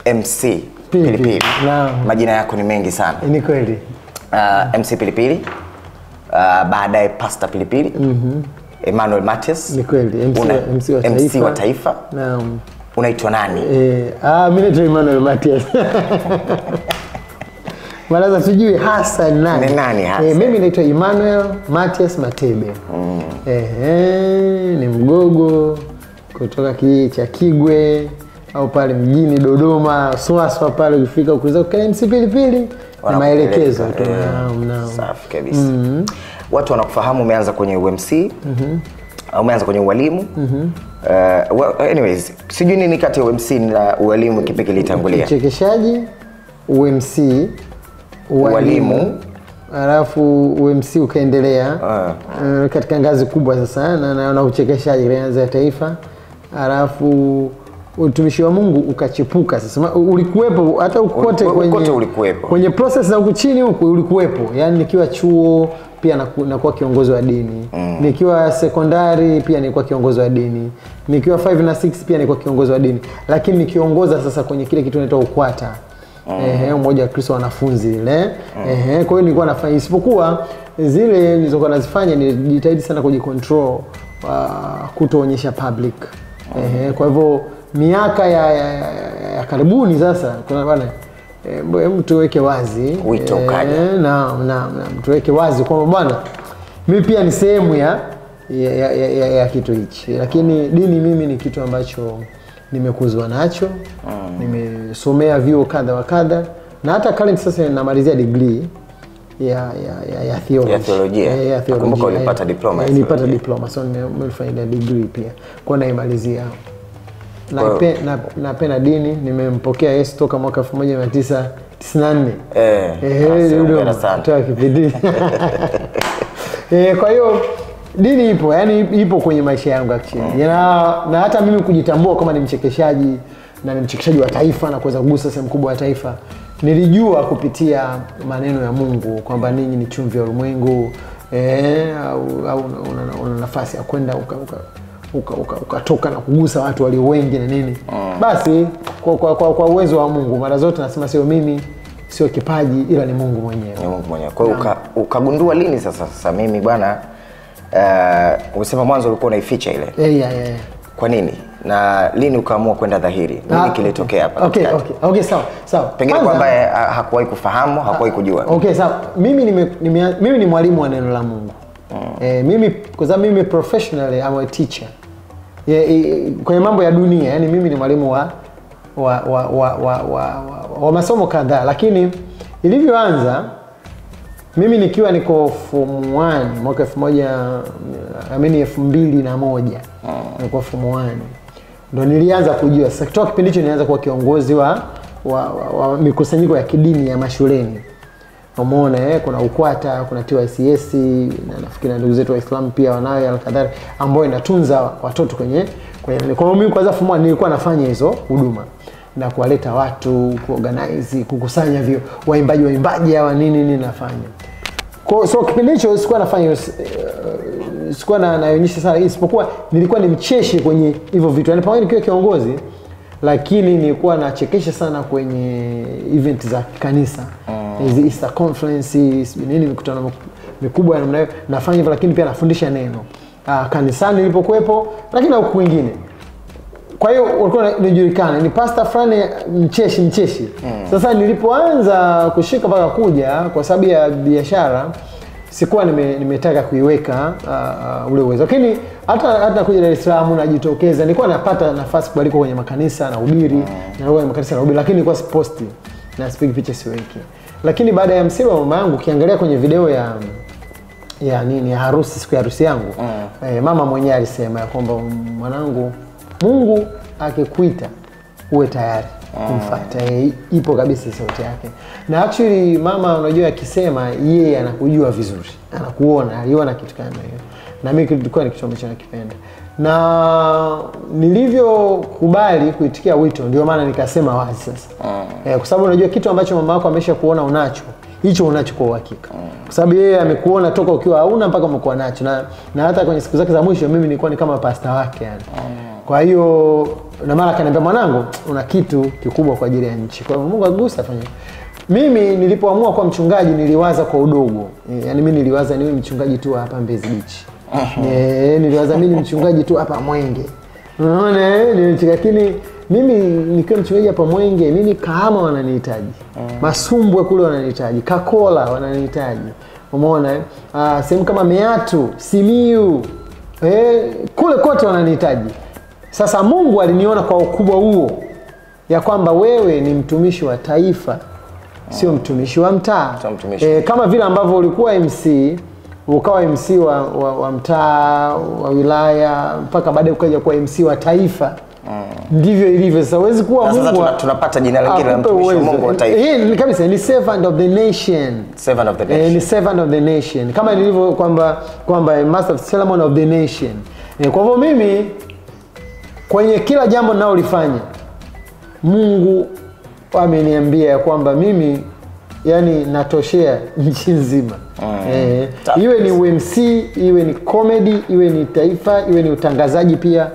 MC Pilipili. Majina yako ni mengi sana. Ni kweli. MC Pilipili, baadaye Pastor Pilipili. Emmanuel Matias. Ni kweli. MC wa Taifa. Naam. Unaitwa nani? Mimi naitwa Emmanuel Matias. Malaza sijui hasa nani. Ni nani hasa? Mimi naitwa Emmanuel Matias Matebe. Ni Mgogo kutoka cha Kigwe au pale mjini Dodoma, Swaswa pale ukifika ukuuliza kwa MC Pilipili na maelekezo tu. Safi kabisa. Watu wanakufahamu umeanza kwenye UMC. Au umeanza kwenye ualimu. Anyways, sijui nini kati ya UMC na ualimu kipi kilitangulia? Uchekeshaji, UMC, ualimu, alafu UMC ukaendelea katika ngazi kubwa sasa na uchekeshaji kaanza Taifa, alafu utumishi wa Mungu ukachipuka sasa. Ulikuwepo hata ukote kwenye process za huku chini huku ulikuwepo. Yaani nikiwa chuo pia nakuwa kiongozi wa dini. Nikiwa sekondari pia nilikuwa kiongozi wa dini. Nikiwa 5 na 6 pia nilikuwa kiongozi wa dini. Lakini nikiongoza sasa kwenye kile kitu inaitwa UKWATA. Umoja wa Kristo wanafunzi ile. Kwa hiyo nilikuwa nafanya, isipokuwa zile nilizokuwa nazifanya nilijitahidi sana kujicontrol, kutoonyesha public. Kwa hivyo miaka ya karibuni sasa kuna bwana mtu weke wazi wito ukaja na mtu weke wazi kwamba bwana mimi pia ni sehemu ya kitu hichi. Lakini dini mimi ni kitu ambacho nimekuzwa nacho. Nimesomea vyuo kadha wa kadha na hata current sasa namalizia degree ya theology. Kumbuka ulipata diploma. Nilipata diploma, so nimefanya degree pia. Kwa naimalizia. Napenda dini, nimempokea Yesu toka mwaka 1994. Toa kipindi. Kwa hiyo dini ipo, yani ipo kwenye maisha yangu actually. Na hata mimi kujitambua kama ni mchekeshaji na ni mchekeshaji wa taifa na kuweza kugusa sehemu kubwa ya taifa, nilijua kupitia maneno ya Mungu kwamba ninyi ni chumvi ya ulimwengu, au una nafasi ya kwenda ukatoka na kugusa watu walio wengi na nini. Basi kwa uwezo wa Mungu mara zote nasema sio mimi, sio kipaji, ila ni Mungu mwenyewe. Ni Mungu mwenyewe. Kwa hiyo ukagundua lini sasa mimi bwana, unasema mwanzo ulikuwa unaificha ile. Kwa nini? Na lini ukaamua kwenda dhahiri? Nini kilitokea hapa? Okay, sawa. Pengine kwamba hakuwahi kufahamu, hakuwahi kujua. Okay, sawa. Mimi ni mwalimu wa neno la Mungu. Mimi kwa sababu mimi professionally I'm a teacher. Kwenye mambo ya dunia, yani mimi ni mwalimu wa masomo kadhaa, lakini ilivyoanza mimi nikiwa niko form 1 mwaka 2001 nilikuwa form 1 ndo nilianza kujua sasa. Kutoka kipindi hicho nilianza kuwa kiongozi wa mikusanyiko ya kidini ya mashuleni. Umeona kuna UKWATA, kuna TYCS na nafikiri ndugu zetu Waislamu pia wanayo alkadhari ambao inatunza watoto kwenye kwa mimi kwanza form 1 nilikuwa nafanya hizo huduma na kuwaleta watu, kuorganize, kukusanya waimbaji hawa nini nafanya. So kipindi hicho sikuwa nafanya sikuwa naonyesha sana, isipokuwa nilikuwa ni mcheshi kwenye hivyo vitu. Yaani pamoja nikiwa kiongozi lakini nilikuwa nachekesha sana kwenye event za kanisa. Hizi Easter conferences, nini mikutano mikubwa ya namna hiyo nafanya hivyo, lakini pia nafundisha neno kanisani nilipokuepo, lakini huko kwingine. Kwa hiyo walikuwa wanajulikana ni pastor fulani mcheshi. Sasa nilipoanza kushika mpaka kuja kwa sababu ya biashara, sikuwa nimetaka kuiweka ule uwezo. Lakini hata kuja Dar es Salaam najitokeza, nilikuwa napata nafasi kualikwa kwenye makanisa na hubiri, na kwenye makanisa na hubiri, lakini nilikuwa siposti na speak picture siweki. Lakini baada ya msiba wa mama yangu, ukiangalia kwenye video ya harusi, siku ya harusi yangu, mama mwenyewe alisema kwamba mwanangu, Mungu akikuita uwe tayari kumfuata. Ipo kabisa sauti yake. Na actually mama unajua akisema yeye anakujua vizuri, anakuona, aliona kitu kama hiyo. Na mimi kilikuwa ni kitu ambacho nakipenda. Na nilivyokubali kuitikia wito, ndio maana nikasema wazi sasa. Kwa sababu unajua kitu ambacho mama yako amesha kuona unacho, hicho unacho kwa uhakika. Kwa sababu yeye amekuona toka ukiwa hauna mpaka umekuwa nacho. Na hata kwenye siku zake za mwisho mimi nilikuwa ni kama pastor wake yani. Kwa hiyo na mara kaniambia mwanangu una kitu kikubwa kwa ajili ya nchi. Kwa hivyo Mungu agusa afanye. Mimi nilipoamua kuwa mchungaji niliwaza kwa udogo. Yaani mimi niliwaza niwe mchungaji tu hapa Mbezi Beach. Niliwaza mimi mchungaji tu hapa Mwenge. Unaona lakini mimi nikiwa mchungaji hapa Mwenge, mimi Kahama wananihitaji. Masumbwe kule wananihitaji, Kakola wananihitaji. Umeona sehemu kama Meatu, Simiyu, kule kote wananihitaji. Sasa Mungu aliniona kwa ukubwa huo ya kwamba wewe ni mtumishi wa taifa, sio mtumishi wa mtaa. Kama vile ambavyo ulikuwa MC, ukawa MC wa mtaa, wa wilaya, mpaka baadaye ukaja kuwa MC wa taifa. Ndivyo ilivyo. Sasa huwezi kuwa Mungu. Sasa tunapata jina lingine la mtumishi wa Mungu wa taifa. Ni kabisa ni servant of the nation. Servant of the nation. Ni servant of the nation. Kama ilivyo kwamba master of Solomon of the nation. Kwa hivyo mimi kwenye kila jambo ninalolifanya Mungu ameniambia kwamba mimi yani natoshea nchi nzima. Iwe ni UMC, iwe ni comedy, iwe ni taifa, iwe ni utangazaji pia.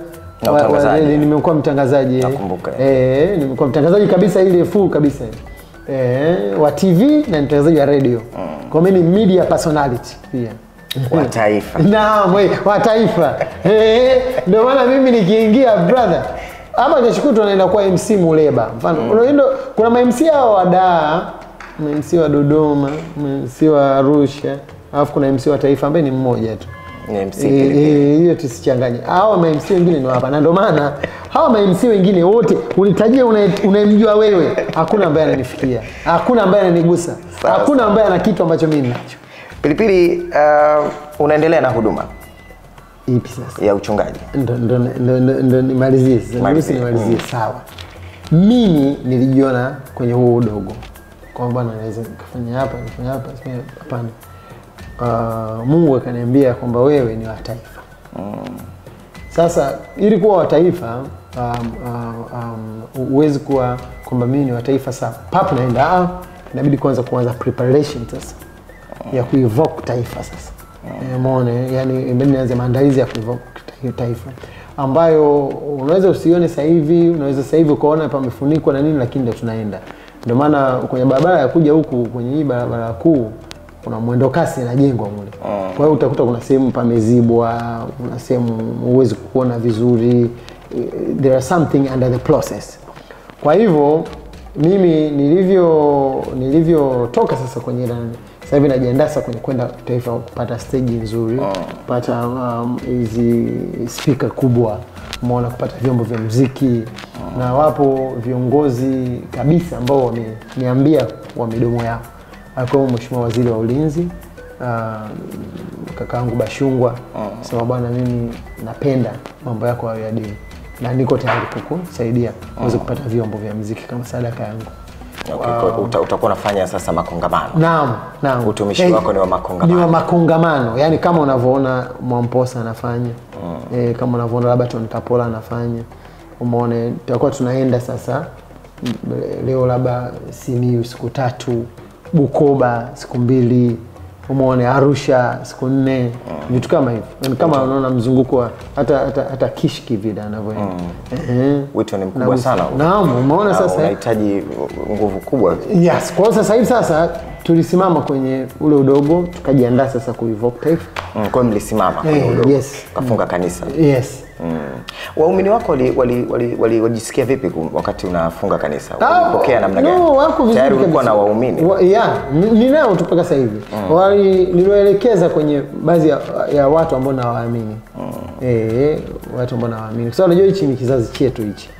Nimekuwa mtangazaji. Nakumbuka. Nimekuwa mtangazaji kabisa ile full kabisa. Wa TV na mtangazaji wa radio. Kwa mimi ni media personality pia. Wa taifa. Naam, wa taifa. Ndio maana mimi nikiingia brother hapa nashukuru tunaenda kwa MC Muleba. Mfano unaenda kuna MC hao wa Dar, MC wa Dodoma, MC wa Arusha, alafu kuna MC wa taifa ambaye ni mmoja tu. Ni MC hiyo tusichanganye. Hao MC wengine ni hapa. Na ndio maana hao MC wengine wote unitajie unayemjua wewe, hakuna ambaye ananifikia. Hakuna ambaye ananigusa. Hakuna ambaye ana kitu ambacho mimi ninacho. Pilipili, unaendelea na huduma ipi sasa ya uchungaji? Ndo nimalizie sasa. Nimalizie sawa. Mimi nilijiona kwenye huo udogo kwamba naweza kufanya hapa, nifanya hapa, hapana. Mungu akaniambia kwamba wewe ni wa taifa. Sasa ili kuwa wa taifa uwezi kuwa kwamba mimi ni wa taifa sawa. Papo naenda inabidi kuanza preparation sasa ya kuevoke taifa sasa. Umeona yani inabidi nianze maandalizi ya kuevoke taifa ambayo unaweza usione sasa hivi, unaweza sasa hivi ukaona pamefunikwa na nini, lakini ndio tunaenda. Ndio maana kwenye barabara ya kuja huku kwenye hii barabara kuu kuna mwendo kasi inajengwa mule. Kwa hiyo utakuta kuna sehemu pamezibwa, kuna sehemu huwezi kuona vizuri. There are something under the process. Kwa hivyo mimi nilivyotoka sasa kwenye ndani, sasa hivi najiandaa sasa kwenye kwenda taifa kupata stage nzuri, kupata hizi speaker kubwa, umeona, kupata vyombo vya muziki. Na wapo viongozi kabisa ambao wameniambia kwa midomo yao. Akiwa Mheshimiwa Waziri wa Ulinzi, kakaangu Bashungwa, sema bwana mimi napenda mambo yako ya dini na niko tayari kukusaidia uweze kupata vyombo vya muziki kama sadaka yangu. Utakuwa unafanya sasa makongamano. Naam. Utumishi wako ni wa makongamano. Ni wa makongamano. Yaani kama unavyoona Mwamposa anafanya, kama unavyoona Labaton Kapola anafanya. Umeona tutakuwa tunaenda sasa leo labda Simiyu siku 3, Bukoba siku 2, umeona Arusha siku 4, vitu kama hivyo. Yaani kama unaona mzunguko hata Kishki vile anavyoenda. Wito ni mkubwa sana. Naam, umeona sasa unahitaji nguvu kubwa. Yes, kwa sasa hivi sasa tulisimama kwenye ule udogo tukajiandaa sasa kuevoke taifa. Kwa mlisimama kwenye udogo. Yes. Kafunga kanisa. Yes. Waumini wako walijisikia vipi wakati unafunga kanisa? Walipokea namna gani? Wako vizuri. Tayari ulikuwa na waumini? Ninao tu mpaka sasa hivi. Niliwaelekeza kwenye baadhi ya watu ambao nawaamini. Watu ambao nawaamini. Kwa sababu unajua hichi ni kizazi chetu hichi.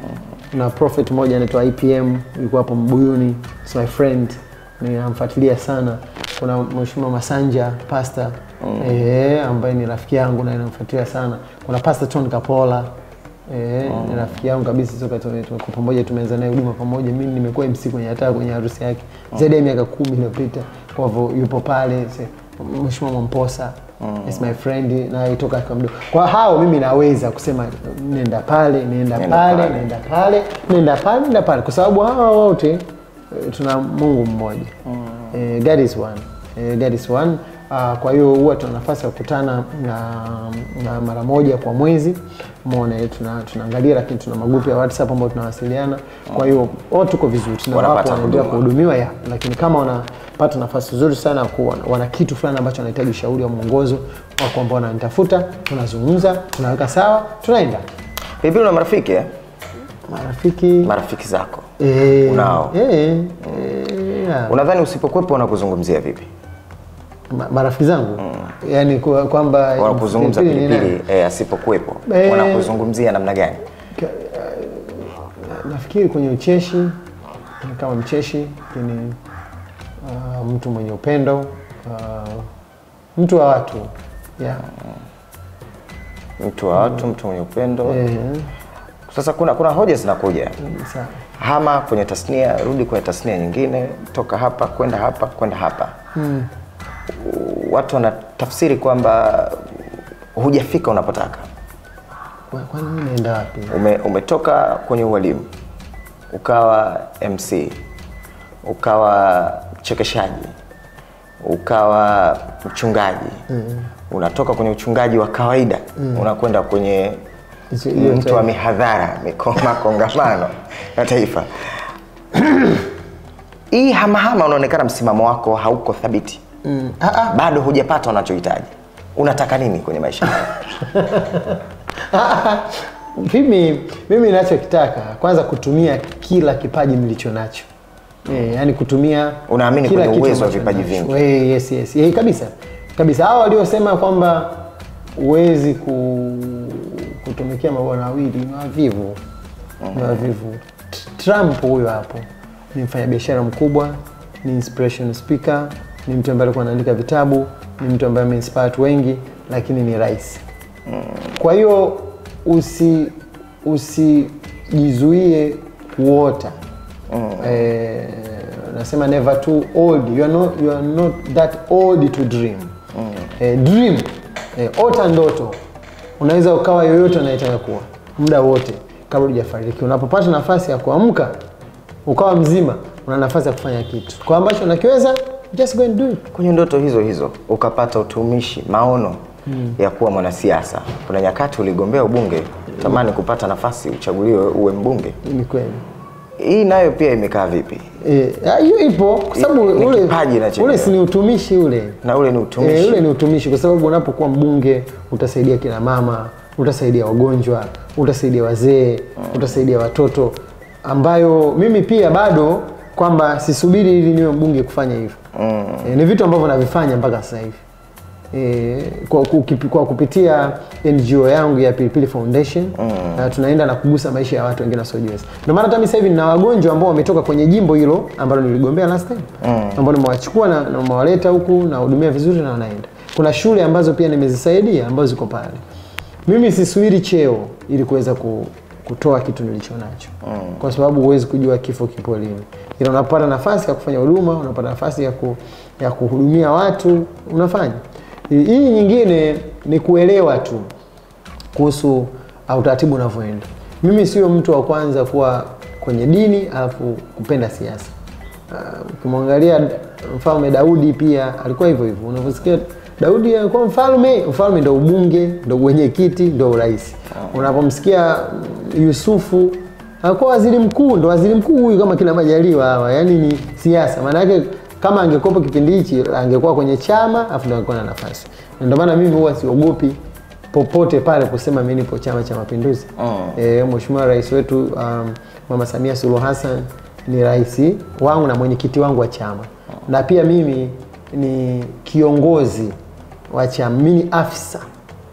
Na prophet mmoja anaitwa IPM, yuko hapo Mbuyuni, is my friend. Ninamfuatilia sana. Kuna Mheshimiwa Masanja, pastor, ambaye ni rafiki yangu na ninamfuatilia sana. Kuna Pastor Ton Kapola, ni rafiki yangu kabisa, soka tumekuwa pamoja, tumeanza naye huduma pamoja. Mimi nimekuwa MC kwenye harusi yake zaidi ya miaka 10 iliyopita. Kwa hivyo yupo pale. Mheshimiwa Mwamposa, is my friend, na itoka kwa mdogo. Kwa hao mimi naweza kusema nenda pale, nenda pale kwa sababu hawa wote tuna Mungu mmoja. God is one. God is one. Kwa hiyo huwa tuna nafasi ya kukutana na mara moja kwa mwezi. Umeona, tunaangalia, lakini tuna magrupu ya WhatsApp ambayo tunawasiliana. Kwa hiyo wote tuko vizuri, na wapo wanaendelea kuhudumiwa lakini kama wanapata nafasi nzuri sana wana kitu fulani ambacho wanahitaji ushauri wa mwongozo wa kwamba wananitafuta, tunazungumza, tunaweka sawa, tunaenda. Vipi, una marafiki Marafiki zako? Unao? Unadhani usipokuwepo wanakuzungumzia vipi? Marafiki zangu? Yaani kwamba wanakuzungumza Pilipili asipokuwepo wanakuzungumzia namna gani? Nafikiri kwenye ucheshi, kama mcheshi, ni mtu mwenye upendo, mtu wa watu. Mtu wa watu, mtu mwenye upendo. Sasa kuna hoja zinakuja. Hama kwenye tasnia, rudi kwenye tasnia nyingine, toka hapa kwenda hapa kwenda hapa. Watu wanatafsiri kwamba hujafika unapotaka. Kwani mimi naenda wapi? Umetoka kwenye ualimu, ukawa MC, ukawa mchekeshaji, ukawa mchungaji. Unatoka kwenye uchungaji wa kawaida, unakwenda kwenye mtu wa mihadhara, kongamano ya taifa. Hii hama unaonekana msimamo wako hauko thabiti. Bado hujapata unachohitaji. Unataka nini kwenye maisha? Mimi ninachokitaka kwanza kutumia kila kipaji nilicho nacho. Yaani kutumia, unaamini kwenye uwezo wa vipaji vingi? Yes. Kabisa. Hao waliosema kwamba uwezi kutumikia mabwana wawili ni wavivu. Ni wavivu. Trump huyo hapo ni mfanyabiashara mkubwa, ni inspiration speaker, ni mtu ambaye alikuwa anaandika vitabu, ni mtu ambaye ameinspire watu wengi, lakini ni rais. Kwa hiyo usijizuie kuota. Nasema never too old. You are not that old to dream. Dream. Ota ndoto. Unaweza ukawa yoyote unayotaka kuwa muda wote kabla hujafariki. Unapopata nafasi ya kuamka ukawa mzima, una nafasi ya kufanya kitu kwa ambacho unakiweza, just go and do it. Kwenye ndoto hizo ukapata utumishi, maono ya kuwa mwanasiasa. Kuna nyakati uligombea ubunge, tamani kupata nafasi uchaguliwe uwe mbunge. Ni kweli. Hii nayo pia imekaa vipi? Hiyo ipo kwa sababu ule si ni utumishi ule. Na ule ni utumishi. Ule ni utumishi kwa sababu unapokuwa mbunge utasaidia kina mama, utasaidia wagonjwa, utasaidia wazee, utasaidia watoto, ambayo mimi pia bado kwamba sisubiri ili niwe mbunge kufanya hivyo. Ni vitu ambavyo navifanya mpaka sasa hivi. Kwa kupitia NGO yangu ya Pilipili Foundation, tunaenda na kugusa maisha ya watu wengine wasiojiweza. Ndio maana hata mimi sasa hivi nina wagonjwa ambao wametoka kwenye jimbo hilo ambalo niligombea last time, ambao nimewachukua na nimewaleta huku na hudumia vizuri na wanaenda. Kuna shule ambazo pia nimezisaidia ambazo ziko pale. Mimi sisubiri cheo ili kuweza kutoa kitu nilicho nacho. Kwa sababu huwezi kujua kifo kipo lini. Ila unapata nafasi ya kufanya huduma, unapata nafasi ya kuhudumia watu, unafanya. Hii nyingine ni kuelewa tu kuhusu utaratibu unavyoenda. Mimi sio mtu wa kwanza kuwa kwenye dini alafu kupenda siasa. Ukimwangalia Mfalme Daudi pia alikuwa hivyo hivyo. Unaposikia Daudi alikuwa mfalme ndio ubunge, ndio mwenyekiti, ndio rais. Unapomsikia Yusufu alikuwa waziri mkuu, ndio waziri mkuu huyu kama kina Majaliwa hawa. Yaani ni siasa. Maana yake kama angekopa kipindi hichi angekuwa kwenye chama afu ndio angekuwa na nafasi. Ndio maana mimi huwa siogopi popote pale kusema mimi nipo Chama cha Mapinduzi. Mheshimiwa rais wetu Mama Samia Suluhu Hassan ni rais wangu na mwenyekiti wangu wa chama. Na pia mimi ni kiongozi wa chama, mimi ni afisa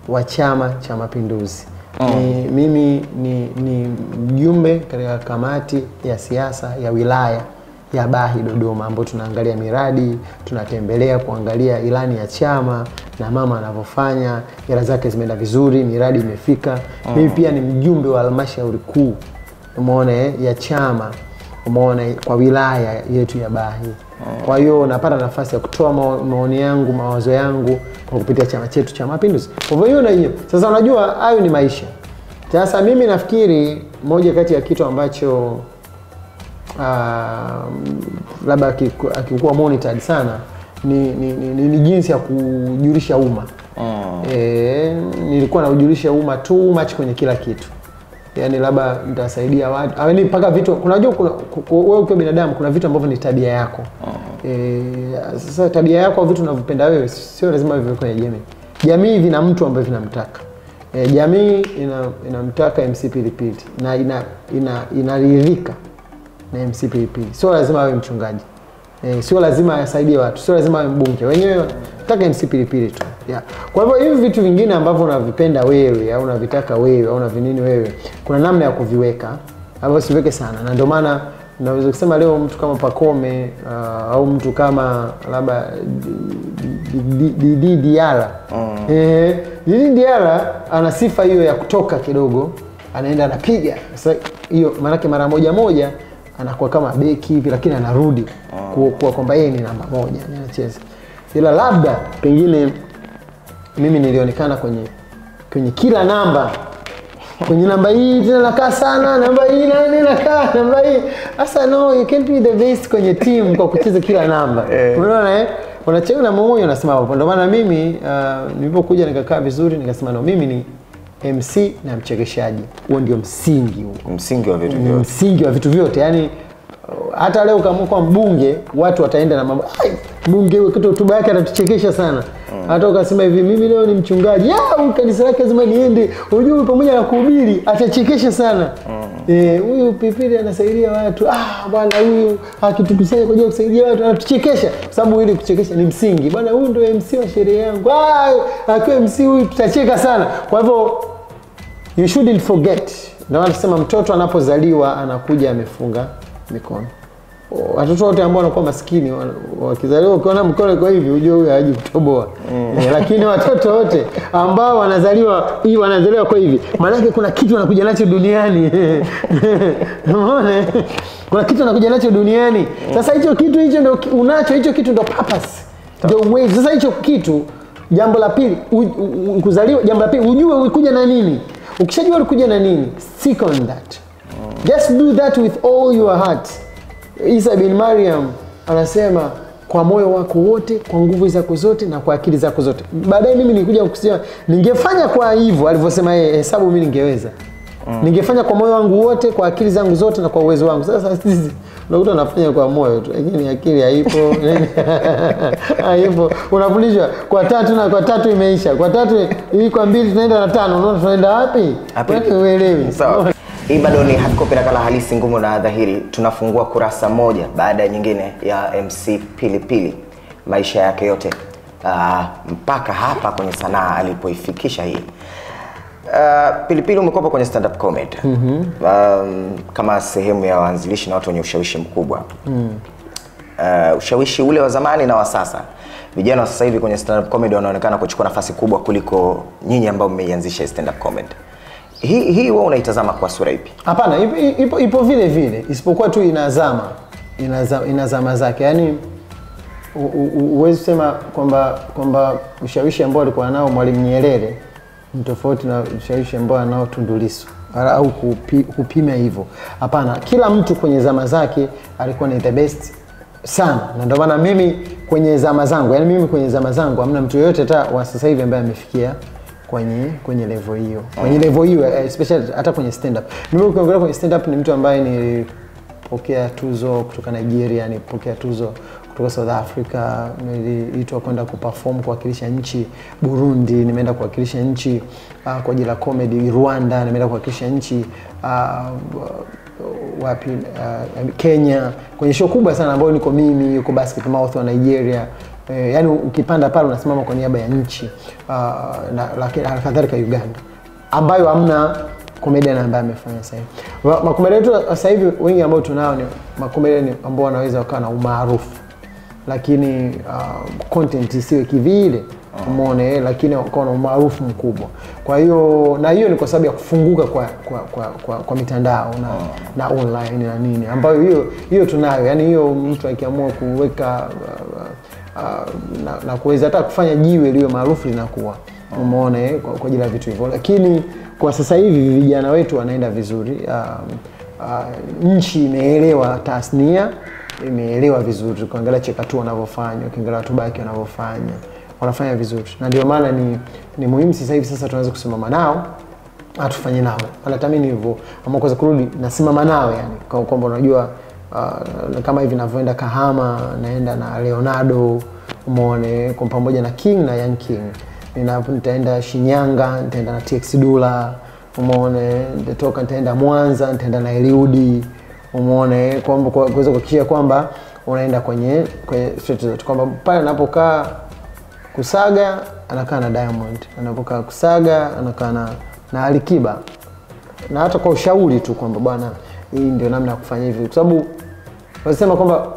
wa Chama cha Mapinduzi. Mimi ni mjumbe katika kamati ya siasa ya wilaya ya Bahi Dodoma, ambapo tunaangalia miradi, tunatembelea kuangalia ilani ya chama na mama anavyofanya, hela zake zimeenda vizuri, miradi imefika. Mimi pia ni mjumbe wa halmashauri kuu, umeona, ya chama, umeona, kwa wilaya yetu ya Bahi. Kwa hiyo napata nafasi ya kutoa maoni yangu, mawazo yangu kwa kupitia chama chetu cha Mapinduzi. Kwa hiyo na hiyo. Sasa unajua hayo ni maisha. Sasa mimi nafikiri moja kati ya kitu ambacho labda akikuwa monitored sana ni jinsi ya kujulisha umma. Nilikuwa naujulisha umma too much kwenye kila kitu. Yani labda nitasaidia watu. Yaani mpaka vitu unajua wewe ukiwa binadamu kuna vitu ambavyo ni tabia yako. Sasa tabia yako au vitu unavyopenda wewe sio lazima viwe kwenye jamii. Jamii vina mtu ambaye vinamtaka. Jamii inamtaka MC Pilipili na inaridhika na MC Pilipili. Sio lazima awe mchungaji. Sio lazima asaidie watu, sio lazima awe mbunge. Wenyewe nataka MC Pilipili tu. Yeah. Kwa hivyo hivi vitu vingine ambavyo unavipenda wewe au unavitaka wewe au unavinini wewe, kuna namna ya kuviweka. Hapo siweke sana. Na ndio maana unaweza kusema leo mtu kama Pacome au mtu kama labda Didi Diala. Didi Diala ana sifa hiyo ya kutoka kidogo, anaenda anapiga. Sasa hiyo maana yake mara moja anakuwa kama beki hivi lakini anarudi kwa kwamba yeye ni namba 1 anacheza. Ila labda pengine mimi nilionekana kwenye kila namba. Kwenye namba hii tena nakaa sana, namba hii nakaa namba hii. Sasa no, you can't be the best kwenye team kwa kucheza kila namba. Unaona unacheza na mmoja unasema hapo. Ndio maana mimi nilipokuja nikakaa vizuri nikasema no, mimi ni MC na mchekeshaji. Huo ndio msingi huo. Msingi wa vitu vyote. Msingi wa vitu vyote. Yaani hata leo kama kwa mbunge watu wataenda na mambo mbunge kitu hotuba yake anatuchekesha sana. Hata ukasema hivi mimi leo ni mchungaji, kanisa lake lazima niende, unajua pamoja na kuhubiri atachekesha sana. Huyu Pilipili anasaidia watu, bwana huyu akitukusanya kwa ajili ya kusaidia watu anatuchekesha, kwa sababu ili kuchekesha ni msingi. Bwana huyu ndio MC wa sherehe yangu. Akiwa MC huyu tutacheka sana. Kwa hivyo you shouldn't forget. Ndio wanasema mtoto anapozaliwa anakuja amefunga mikono. Watoto wote ambao wanakuwa maskini wakizaliwa ukiona mkono kwa hivi ujue huyu haji kutoboa. Lakini watoto wote ambao wanazaliwa kwa hivi, maana yake kuna kitu wanakuja nacho duniani. Unaona? Kuna kitu wanakuja nacho duniani. Sasa hicho ndio unacho, hicho kitu ndio purpose. Ndio way. Sasa hicho kitu jambo la pili kuzaliwa, jambo la pili ujue ulikuja na nini. Ukishajua ulikuja na nini, stick on that. Just do that with all your heart. Isa bin Maryam anasema kwa moyo wako wote, kwa nguvu zako zote na kwa akili zako zote. Baadaye mimi nilikuja kusema ningefanya kwa hivyo alivyosema yeye, hesabu mimi ningeweza. Ningefanya kwa moyo wangu wote, kwa akili zangu zote na kwa uwezo wangu. Sasa sisi unakuta unafanya kwa moyo tu, lakini akili haipo. Haipo. Unafundishwa kwa 3 na kwa 3 imeisha. Kwa 3 hii kwa 2 tunaenda na 5. Unaona tunaenda wapi? Wewe uelewi. Sawa. Hii bado ni hardcopy nakala halisi ngumu na dhahiri. Tunafungua kurasa moja baada ya nyingine ya MC Pilipili, maisha yake yote mpaka hapa kwenye sanaa alipoifikisha hii. Pilipili umekuwa kwenye stand up comedy kama sehemu ya waanzilishi na watu wenye ushawishi mkubwa. Ushawishi ule wa zamani na wa sasa. Vijana wa sasa hivi kwenye stand up comedy wanaonekana kuchukua nafasi kubwa kuliko nyinyi ambao mmeianzisha stand up comedy. Hii wewe unaitazama kwa sura ipi? Hapana, ipo vile vile, isipokuwa tu inazama zake. Yaani uwezi kusema kwamba ushawishi ambao alikuwa nao Mwalimu Nyerere ni tofauti na ushawishi ambao anao Tundu Lissu au kupima hivyo. Hapana, kila mtu kwenye zama zake alikuwa ni the best sana. Na ndio maana mimi kwenye zama zangu, hamna mtu yoyote hata wa sasa hivi ambaye amefikia kwenye level hiyo. Kwenye level hiyo especially hata kwenye stand up. Mimi ukiongelea kwenye stand up ni mtu ambaye nilipokea tuzo kutoka Nigeria, nilipokea tuzo kutoka South Africa, niliitwa kwenda kuperform kuwakilisha nchi Burundi, nimeenda kuwakilisha nchi kwa ajili ya comedy Rwanda, nimeenda kuwakilisha nchi Kenya kwenye show kubwa sana ambayo niko mimi, yuko Basket Mouth wa Nigeria. Yani ukipanda pale unasimama kwa niaba ya nchi lakini kadhalika Uganda ambayo hamna comedian ambaye amefanya sasa hivi. Makomedian wetu sasa hivi wengi ambao tunao ni makomedian ambao wanaweza wakawa na umaarufu lakini content isiwe kivile, umeona, lakini wakawa na umaarufu mkubwa. Kwa hiyo na hiyo ni kwa sababu ya kufunguka kwa mitandao na online na nini ambayo hiyo tunayo. Yani hiyo mtu akiamua kuweka na kuweza hata kufanya jiwe liwe maarufu linakuwa, umeona, kwa ajili ya vitu hivyo. Lakini kwa sasa hivi vijana wetu wanaenda vizuri. Nchi imeelewa tasnia imeelewa vizuri, kuangalia Chekatu wanavyofanya, ukiangalia watu baki wanavyofanya, wanafanya vizuri. Na ndio maana ni muhimu sasa hivi sasa tunaweza kusimama nao, atufanye nao. Anatamani hivyo, ama kuweza kurudi nasimama nao yani. Kwamba unajua kama hivi ninavyoenda Kahama, naenda na Leonardo, umeone kwa pamoja na King na Young King. Nitaenda Shinyanga, nitaenda na TX Dula, umeone, nitaenda Mwanza, nitaenda na Eliudi, umeone, kwamba kuweza kuhakikisha kwamba unaenda kwenye street zote, kwamba pale anapokaa Kusaga anakaa na Diamond, anapokaa Kusaga anakaa na Alikiba, na hata kwa ushauri tu kwamba bwana hii ndio namna ya kufanya hivi, kwa sababu wanasema kwamba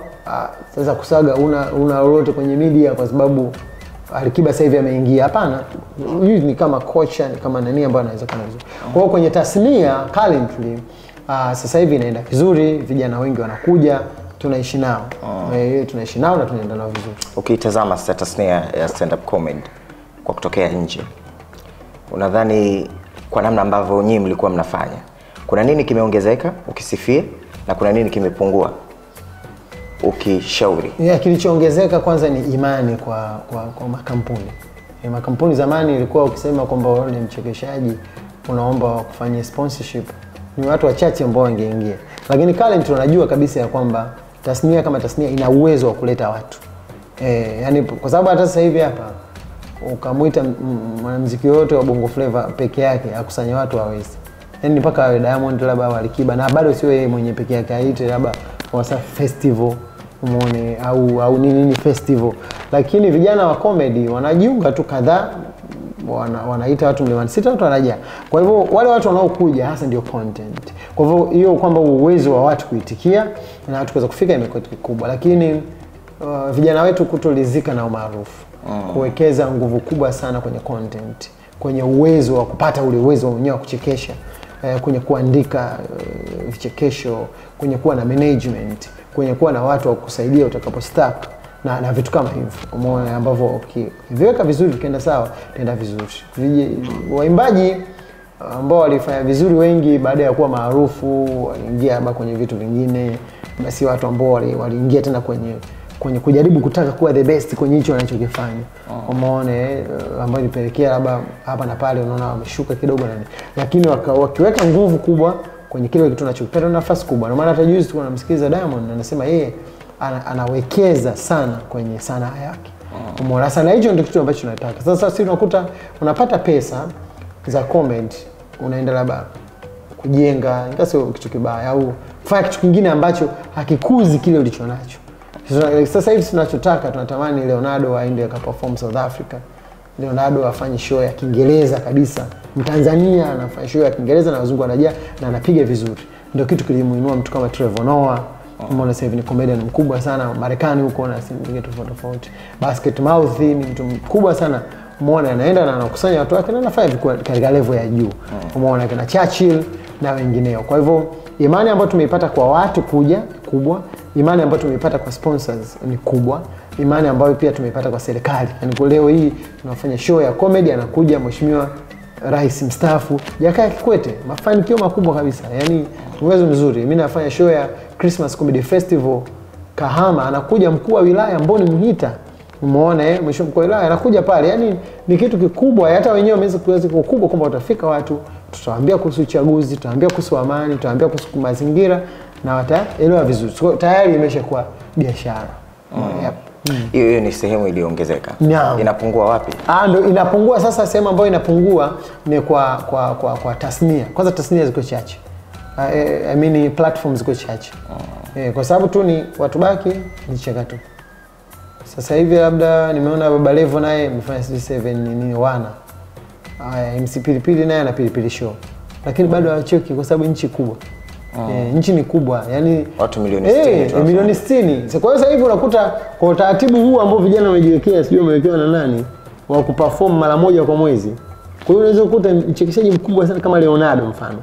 sasa Kusaga una lolote kwenye media kwa sababu Alikiba sasa hivi ameingia. Hapana, huyu ni kama kocha, ni kama nani ambaye anaweza kana vizuri. Kwa hiyo kwenye tasnia currently sasa hivi inaenda vizuri, vijana wengi wanakuja, tunaishi nao. Tunaishi nao na tunaenda nao vizuri. Ukitazama tasnia ya stand up comedy kwa kutokea nje, unadhani kwa namna ambavyo nyinyi mlikuwa mnafanya, kuna nini kimeongezeka ukisifie na kuna nini kimepungua ukishauri? Kilichoongezeka kwanza ni imani kwa makampuni. Makampuni zamani ilikuwa ukisema kwamba wewe ni mchekeshaji unaomba kufanya sponsorship, ni watu wachache ambao wangeingia. Lakini currently tunajua kabisa ya kwamba tasnia kama tasnia ina uwezo wa kuleta watu. Yani kwa sababu hata sasa hivi hapa ukamuita mwanamuziki wote wa Bongo Flava peke yake akusanya watu hawezi. Yani mpaka awe Diamond labda Alikiba, na bado sio yeye mwenye peke yake, aite labda Wasafi Festival, umeone, au nini festival. Lakini vijana wa comedy wanajiunga tu kadhaa, wanaita watu milioni 6 watu wanajaa. Kwa hivyo wale watu wanaokuja hasa ndio content. Kwa hivyo hiyo kwamba uwezo wa watu kuitikia na watu kuweza kufika imekuwa kubwa. Lakini vijana wetu kutolizika na umaarufu, kuwekeza nguvu kubwa sana kwenye content, kwenye uwezo wa kupata ule uwezo wenyewe wa kuchekesha, kwenye kuandika vichekesho, kwenye kuwa na management, kwenye kuwa na watu wa kusaidia utakapo stack na vitu kama hivyo. Umeona ambavyo viweka vizuri tukaenda sawa, tenda vizuri. Waimbaji ambao walifanya vizuri wengi baada ya kuwa maarufu waliingia hapa kwenye vitu vingine, basi watu ambao waliingia tena kwenye kujaribu kutaka kuwa the best kwenye hicho wanachokifanya. Umeona ambao ilipelekea labda hapa na pale unaona wameshuka kidogo nani. Lakini wakiweka nguvu kubwa kwenye kile kitu tunachokipenda, nafasi kubwa. Na maana hata juzi tu namsikiliza Diamond anasema yeye anawekeza sana kwenye sanaa yake. Umeona sana, hicho ndio kitu ambacho tunataka. Sasa sisi tunakuta unapata pesa za comedy, unaenda labda kujenga, sio kitu kibaya, au kufanya kitu kingine ambacho hakikuzi kile ulichonacho. Sasa hivi tunachotaka, tunatamani Leonardo aende akaperform South Africa. Leonardo afanye show ya Kiingereza kabisa. Mtanzania anafanya show ya Kiingereza na wazungu wanajaa na anapiga vizuri. Ndio kitu kilimuinua mtu kama Trevor Noah. Umeona sasa hivi ni comedian mkubwa sana Marekani huko na singine tofauti. Basket Mouth ni mtu mkubwa sana. Umeona anaenda na anakusanya watu wake na anafanya katika level ya juu. Umeona kina Churchill na wengineo. Kwa hivyo imani ambayo tumeipata kwa watu kuja kubwa, imani ambayo tumeipata kwa sponsors ni kubwa, imani ambayo pia tumeipata kwa serikali. Yaani kwa leo hii tunafanya show ya comedy, anakuja Mheshimiwa Rais mstaafu Jakaya Kikwete, mafanikio makubwa kabisa. Yaani uwezo mzuri. Mimi nafanya show ya Christmas Comedy Festival Kahama, anakuja mkuu wa wilaya Mboni Mhita. Umeona mheshimiwa mkuu wa wilaya anakuja pale. Yaani ni kitu kikubwa, hata wenyewe wameweza kuweza kukubwa kwamba utafika watu, tutawaambia kuhusu uchaguzi, tutawaambia kuhusu amani, tutawaambia kuhusu mazingira na wataelewa vizuri. So, tayari imeshakuwa biashara. Hiyo ni sehemu iliongezeka. Inapungua wapi? Ndio inapungua sasa. Sehemu ambayo inapungua ni kwa tasnia. Kwanza tasnia ziko chache. I mean platforms ziko chache. Kwa sababu tu ni watu baki ni Chekatu. Sasa hivi labda nimeona Baba Levo naye amefanya 7 nini wana. MC Pilipili naye ana Pilipili show. Lakini bado hawacheki kwa sababu nchi kubwa. Nchi ni kubwa, yani watu milioni 60. Milioni 60. Kwa hiyo sasa hivi unakuta kwa utaratibu huu ambao vijana wamejiwekea, sijui wamewekewa na nani, wa kuperform mara moja kwa mwezi. Kwa hiyo unaweza kukuta mchekeshaji mkubwa sana kama Leonardo mfano.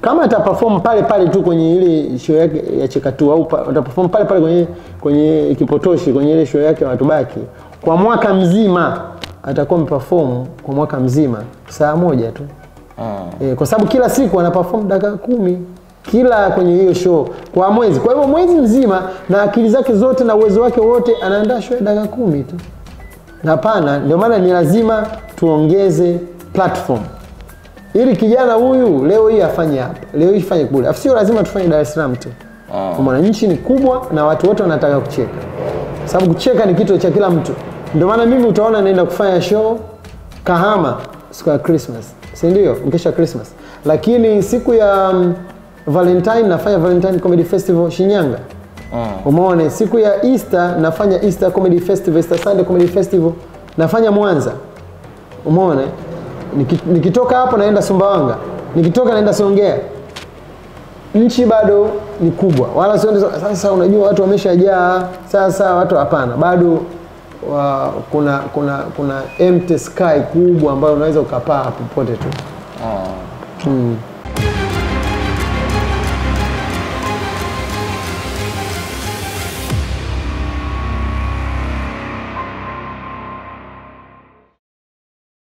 Kama ataperform pale tu kwenye ile show yake ya Chekatu, au ataperform pale kwenye Kipotoshi, kwenye ile show yake ya watu baki, kwa mwaka mzima atakuwa mperform kwa mwaka mzima saa moja tu. Kwa sababu kila siku ana perform dakika 10, kila kwenye hiyo show kwa mwezi. Kwa hivyo mwezi mzima na akili zake zote na uwezo wake wote anaandaa show ya dakika 10 tu. Hapana, ndio maana ni lazima tuongeze platform. Ili kijana huyu leo hii afanye hapa, leo hii afanye kule. Sio lazima tufanye Dar es Salaam tu. Kwa maana nchi ni kubwa na watu wote wanataka kucheka. Sababu kucheka ni kitu cha kila mtu. Ndio maana mimi utaona naenda kufanya show Kahama siku ya Christmas. Si ndio? Mkesha Christmas. Lakini siku ya Valentine nafanya Valentine Comedy Festival Shinyanga. Umeona, siku ya Easter nafanya Easter Comedy Festival, Easter Sunday Comedy Festival nafanya Mwanza. Umeona? Nikitoka hapo naenda Sumbawanga. Nikitoka naenda Songea. Nchi bado ni kubwa. Wala sio sasa unajua watu wameshajaa. Sasa watu hapana. Bado kuna empty sky kubwa ambayo unaweza ukapaa popote tu.